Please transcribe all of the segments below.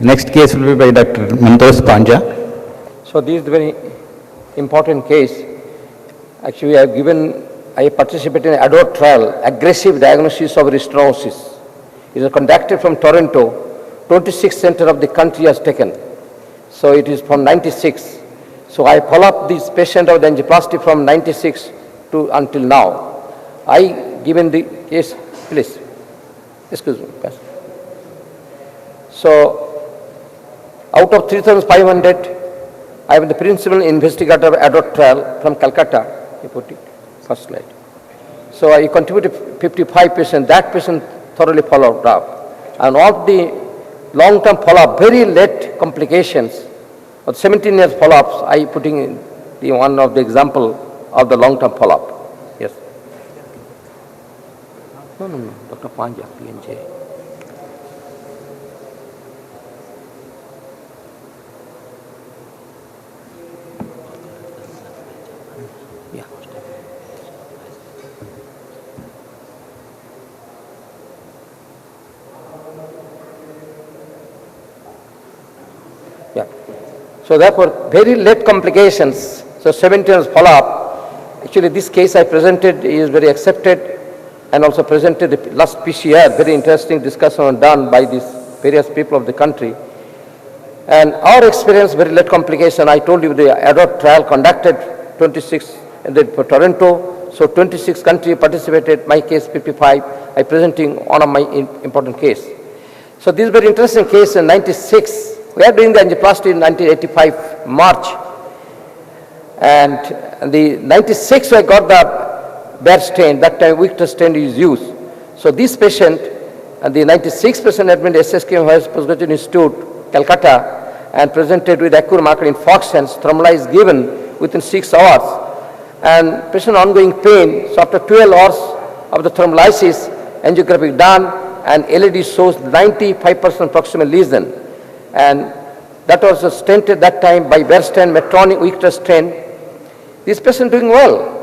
Next case will be by Dr. Mantos Panja. So this is a very important case. Actually, I participated in an adult trial, aggressive diagnosis of restenosis. It is conducted from Toronto. 26 center of the country has taken. So it is from 96. So I follow up this patient of the angioplasty from 96 to until now. I given the case, please. Excuse me. So out of 3,500, I am the principal investigator of adult trial from Calcutta. You put it, first slide. So I contributed 55 patients. That patient thoroughly followed up. And all the long-term follow-up, very late complications, of 17 years follow-ups, I putting in the one of the example of the long-term follow-up. Yes. No, Dr. Panja, PNJ. So therefore, very late complications, so 17 years follow-up. Actually, this case I presented is very accepted and also presented the last PCR, very interesting discussion done by these various people of the country. And our experience, very late complication, I told you the adult trial conducted 26 for Toronto, so 26 countries participated, my case 55, I presenting one of my important case. So this is very interesting case in 96. We are doing the angioplasty in 1985 March, and the 96 I got the bear stent. That time Victor stent is used. So this patient, and the 96 patient admitted SSKM Postgraduate Institute, Calcutta, and presented with acute marker in Fox sense, thrombolysis given within 6 hours, and patient ongoing pain. So after 12 hours of the thrombolysis, angiography done, and LED shows 95% proximal lesion. And that was stented that time by bear stent, Medtronic Victor stent. This patient doing well.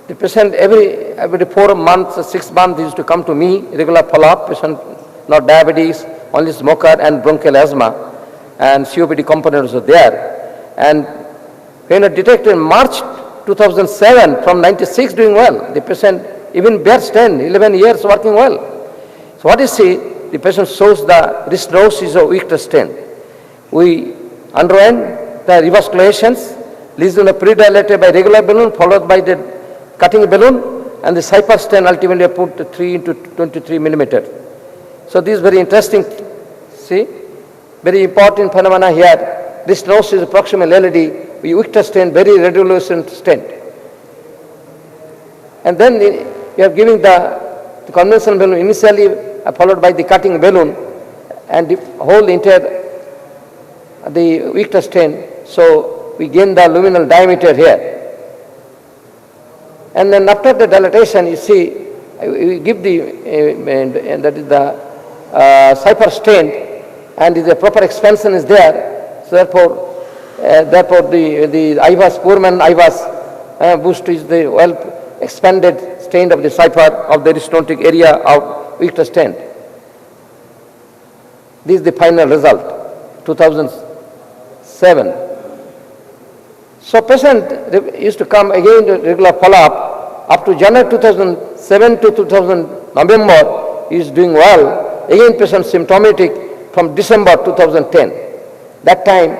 The patient every 4 months or 6 months used to come to me, regular follow-up, patient not diabetes, only smoker and bronchial asthma, and COPD components are there. And when I detected in March 2007, from 96 doing well, the patient even bear stent, 11 years working well. So what is it? The patient shows the restenosis of Victor stent. We underwent the revascularizations, lesion pre-dilated by regular balloon followed by the cutting balloon, and the Cypher stent ultimately put 3 into 23 millimeter. So this is very interesting. See, very important phenomena here. Restenosis of proximal LED, we Victor stent, very radiolucent stent. And then we are giving the conventional balloon initially followed by the cutting balloon, and the whole entire the Victor stent. So we gain the luminal diameter here. And then after the dilatation, you see, we give the, and that is the Cypher stent, and the proper expansion is there. So therefore the IVAS, Poorman IVAS boost is the well expanded stent of the Cypher of the restenotic area of Victor stent. This is the final result, 2007. So patient used to come again to regular follow-up. Up to January 2007 to 2000 November, he is doing well. Again patient symptomatic from December 2010. That time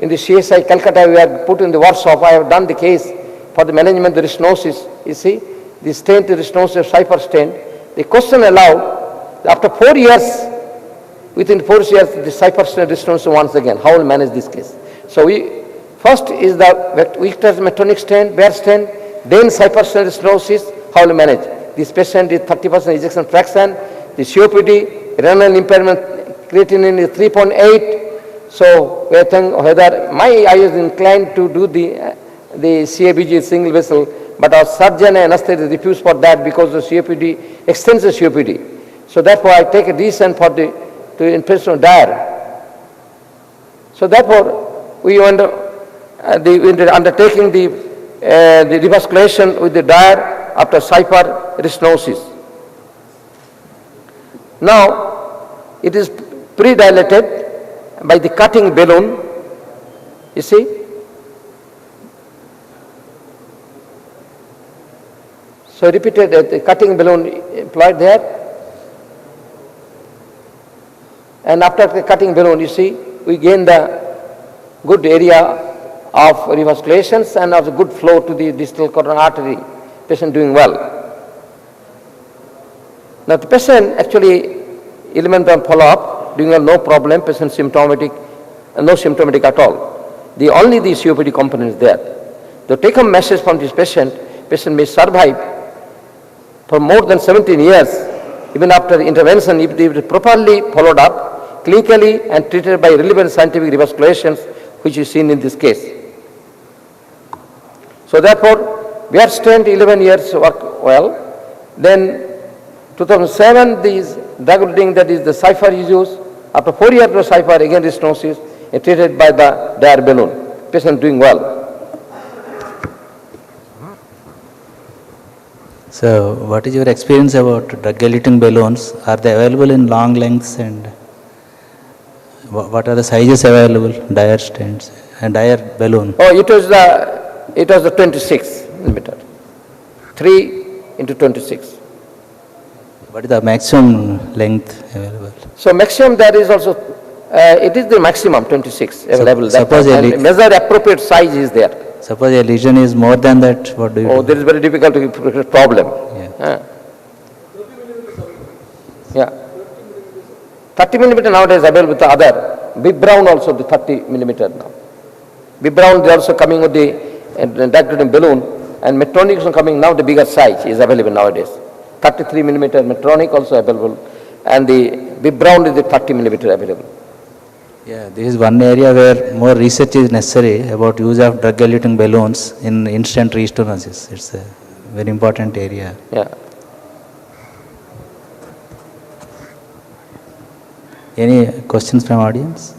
in the CSI Calcutta we had put in the workshop, I have done the case for the management of the restenosis. You see, the stent, the restenosis of Cypher stent. The question allowed, after 4 years, within 4 years, the Cypher stent restenosis once again. How will manage this case? So first is the Victor's Medtronic stent, bear stent, then Cypher stent restenosis. How will manage? This patient is 30% ejection fraction, the COPD, renal impairment, creatinine is 3.8. So we think whether I was inclined to do the CABG single vessel, but our surgeon and anesthetist refused for that because the COPD, extensive COPD. So therefore I take a decision for the interventional Dyer. So therefore we were undertaking the revasculation with the Dyer after Cypher restenosis. Now it is pre-dilated by the cutting balloon, you see. So repeated the cutting balloon employed there. And after the cutting balloon, you see, we gain the good area of revasculations and of the good flow to the distal coronary artery. Patient doing well. Now the patient actually 11-month follow-up, doing well, no problem, patient symptomatic, no symptomatic at all. Only the COPD component is there. The take-home message from this patient may survive for more than 17 years, even after intervention, if they were properly followed up, clinically and treated by relevant scientific revasculations, which is seen in this case. So therefore, we are stent 11 years work well. Then 2007, this drug-eluting, that is the Cypher is used. After 4 years of Cypher, again restenosis, treated by the DAIR balloon. Patient doing well. So, what is your experience about drug-eluting balloons? Are they available in long lengths, and what are the sizes available? DAIR stents and DAIR balloon. Oh, it was the 26 millimeter, 3 into 26. What is the maximum length available? So maximum there is also, it is the maximum 26 available. Suppose and measure appropriate size is there. Suppose a lesion is more than that, what do you Oh, do? there is very difficult to problem. Yeah. Yeah. 30 millimeter nowadays available with the other. Big Brown also the 30 millimeter now. Big Brown they are also coming with the drug-eluting balloon, and Medtronic is coming now, the bigger size is available nowadays. 33 millimeter Medtronic also available, and the Big Brown is the 30 millimeter available. Yeah, this is one area where more research is necessary about use of drug-eluting balloons in instant restenosis. It's a very important area. Yeah. Any questions from audience?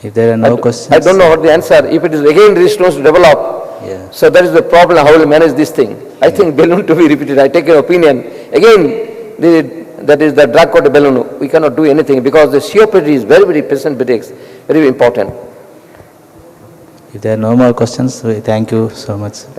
If there are no questions. I don't know what the answer. If it is again restenosis develop, Yeah. so that is the problem, how will manage this thing. I think balloon to be repeated. I take your opinion. Again, that is the drug-coated balloon. We cannot do anything because the COPD is very, very patient-centric, very important. If there are no more questions, we thank you so much.